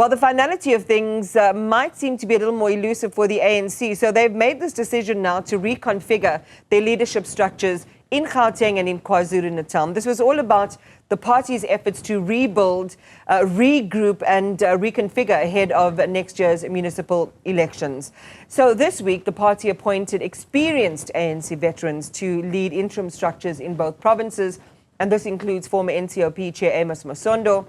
Well, the finality of things might seem to be a little more elusive for the ANC. So they've made this decision now to reconfigure their leadership structures in Gauteng and in KwaZulu-Natal. This was all about the party's efforts to rebuild, regroup and reconfigure ahead of next year's municipal elections. So this week, the party appointed experienced ANC veterans to lead interim structures in both provinces. And this includes former NCOP Chair Amos Masondo.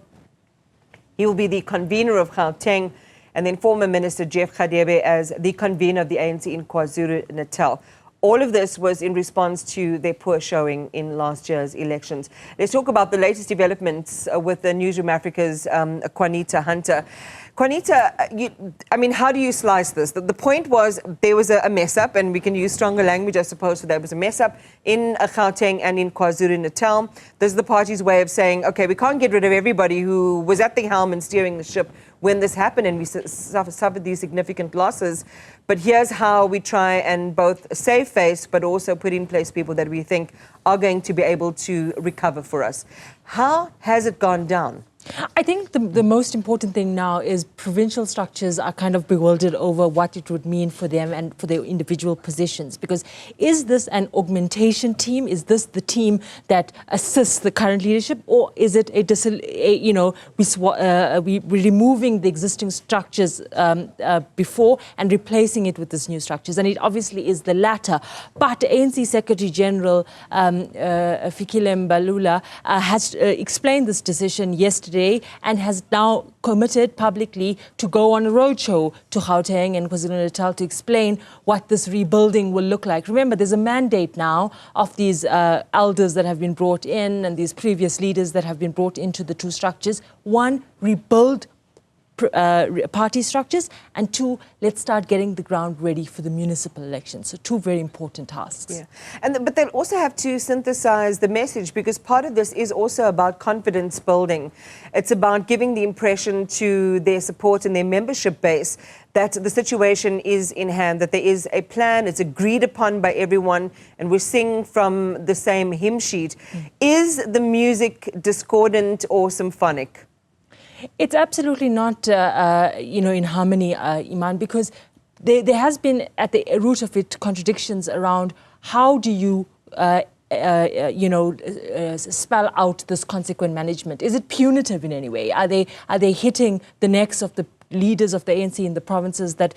He will be the convener of Gauteng, and then former Minister Jeff Radebe as the convener of the ANC in KwaZulu-Natal. All of this was in response to their poor showing in last year's elections. Let's talk about the latest developments with the Newzroom Afrika's Qaanitah Hunter. Qaanitah, how do you slice this? The point was there was a mess-up, and we can use stronger language, I suppose, for that. It was a mess-up in Gauteng and in KwaZulu-Natal. This is the party's way of saying, okay, we can't get rid of everybody who was at the helm and steering the ship when this happened, and we suffered these significant losses. But here's how we try and both save face, but also put in place people that we think are going to be able to recover for us. How has it gone down? I think the most important thing now is provincial structures are kind of bewildered over what it would mean for them and for their individual positions. Because is this an augmentation team? Is this the team that assists the current leadership? Or is it we're removing the existing structures before and replacing it with this new structures? And it obviously is the latter. But ANC Secretary General Fikile Mbalula has explained this decision yesterday and has now committed publicly to go on a roadshow to Gauteng and KwaZulu-Natal to explain what this rebuilding will look like. Remember, there's a mandate now of these elders that have been brought in and these previous leaders that have been brought into the two structures. One, rebuild party structures, and two, let's start getting the ground ready for the municipal elections. So two very important tasks. Yeah, but they'll also have to synthesize the message, because part of this is also about confidence building. It's about giving the impression to their support and their membership base that the situation is in hand, that there is a plan, it's agreed upon by everyone, and we're singing from the same hymn sheet. Is the music discordant or symphonic? It's absolutely not, in harmony, Iman, because there has been at the root of it contradictions around how do you, spell out this consequent management. Is it punitive in any way? Are they hitting the necks of the leaders of the ANC in the provinces that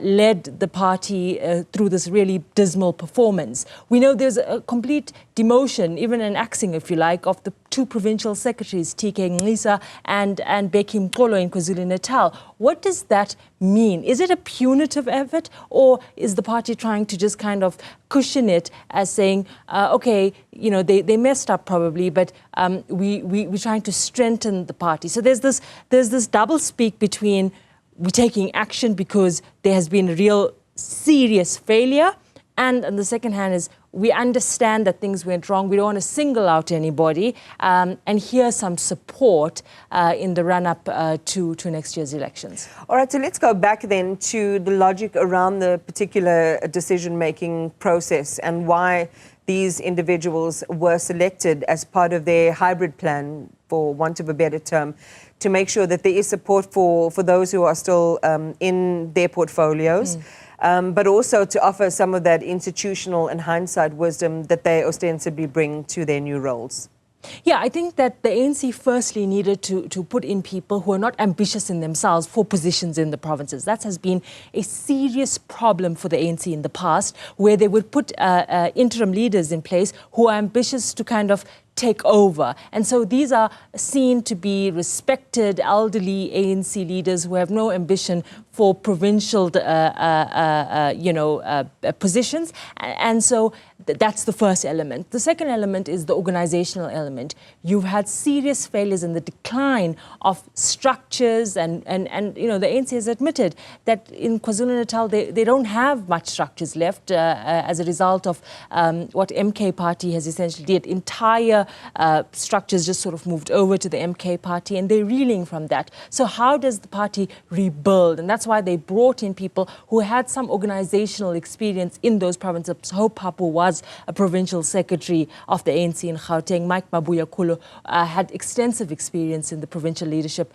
led the party through this really dismal performance? We know there's a complete demotion, even an axing, if you like, of the two provincial secretaries, TK Qaanitah and Beki Mqolo in KwaZulu-Natal. What does that mean? Is it a punitive effort, or is the party trying to just kind of cushion it as saying, okay, they messed up probably, but we're trying to strengthen the party? So there's this double speak between we're taking action because there has been a real serious failure, and on the second hand is we understand that things went wrong. We don't want to single out anybody, and here's some support in the run-up to next year's elections. All right, so let's go back then to the logic around the particular decision-making process and why these individuals were selected as part of their hybrid plan, for want of a better term, to make sure that there is support for those who are still in their portfolios. But also to offer some of that institutional and hindsight wisdom that they ostensibly bring to their new roles. Yeah, I think that the ANC firstly needed to put in people who are not ambitious in themselves for positions in the provinces. That has been a serious problem for the ANC in the past, where they would put interim leaders in place who are ambitious to kind of take over. And so these are seen to be respected elderly ANC leaders who have no ambition for provincial positions. And so that's the first element. The second element is the organizational element. You've had serious failures in the decline of structures, and the ANC has admitted that in KwaZulu-Natal they don't have much structures left as a result of what MK party has essentially did. Entire structures just sort of moved over to the MK party, and they're reeling from that. So how does the party rebuild? And that's that's why they brought in people who had some organizational experience in those provinces. Hope Hapu was a provincial secretary of the ANC in Gauteng. Mike Mabuya Kulu had extensive experience in the provincial leadership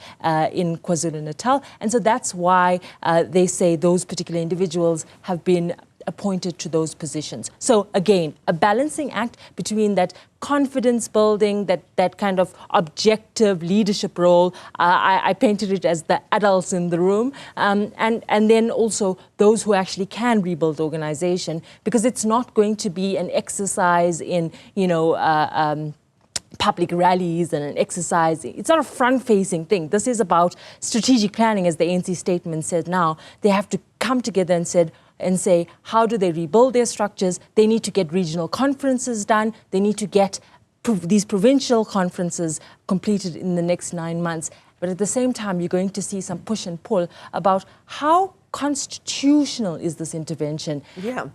in KwaZulu-Natal. And so that's why they say those particular individuals have been appointed to those positions. So again, a balancing act between that confidence building, that kind of objective leadership role. I painted it as the adults in the room, and then also those who actually can rebuild the organization, because it's not going to be an exercise in, public rallies and an exercise. It's not a front-facing thing. This is about strategic planning, as the ANC statement said now. They have to come together and say, how do they rebuild their structures? They need to get regional conferences done. They need to get these provincial conferences completed in the next 9 months. But at the same time, you're going to see some push and pull about how constitutional is this intervention. Yeah.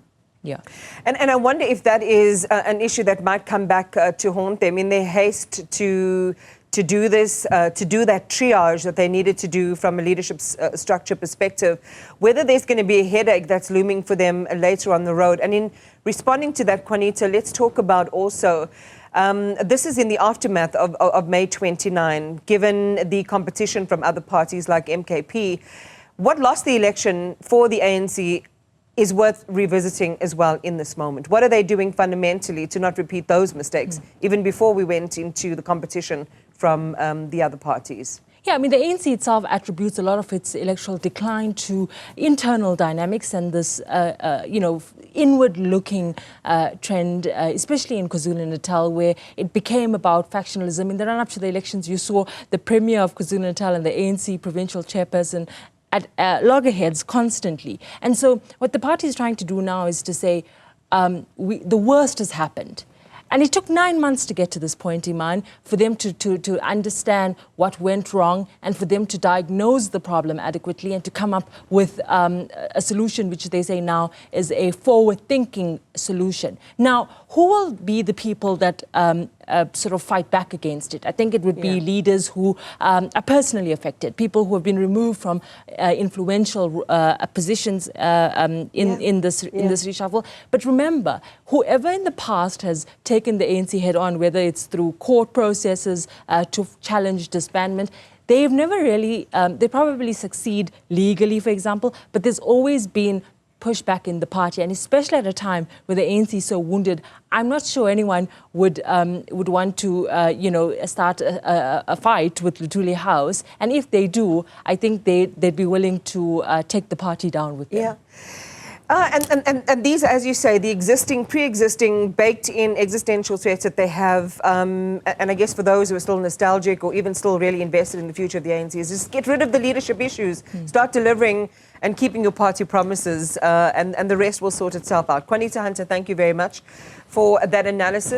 Yeah. And I wonder if that is an issue that might come back to haunt them in their haste to do this, to do that triage that they needed to do from a leadership structure perspective, whether there's going to be a headache that's looming for them later on the road. And in responding to that, Qaanitah, let's talk about also, this is in the aftermath of May 29, given the competition from other parties like MKP. What lost the election for the ANC is worth revisiting as well in this moment. What are they doing fundamentally to not repeat those mistakes, even before we went into the competition from the other parties? Yeah, I mean, the ANC itself attributes a lot of its electoral decline to internal dynamics and this, inward-looking trend, especially in KwaZulu-Natal, where it became about factionalism. In the run-up to the elections, you saw the Premier of KwaZulu-Natal and the ANC provincial chairperson at loggerheads constantly. And so what the party is trying to do now is to say, the worst has happened. And it took 9 months to get to this point, Iman, for them to understand what went wrong and for them to diagnose the problem adequately and to come up with a solution which they say now is a forward-thinking solution. Now, who will be the people that sort of fight back against it? I think it would be leaders who are personally affected, people who have been removed from influential positions in this reshuffle. But remember, whoever in the past has taken the ANC head on, whether it's through court processes to challenge disbandment, they've never really, they probably succeed legally, for example, but there's always been pushback in the party, and especially at a time where the ANC is so wounded, I'm not sure anyone would want to, start a fight with Luthuli House. And if they do, I think they'd be willing to take the party down with them. Yeah. And these, as you say, the pre-existing, baked-in existential threats that they have, and I guess for those who are still nostalgic or even still really invested in the future of the ANC, is just get rid of the leadership issues, start delivering and keeping your party promises, and the rest will sort itself out. Qaanitah Hunter, thank you very much for that analysis.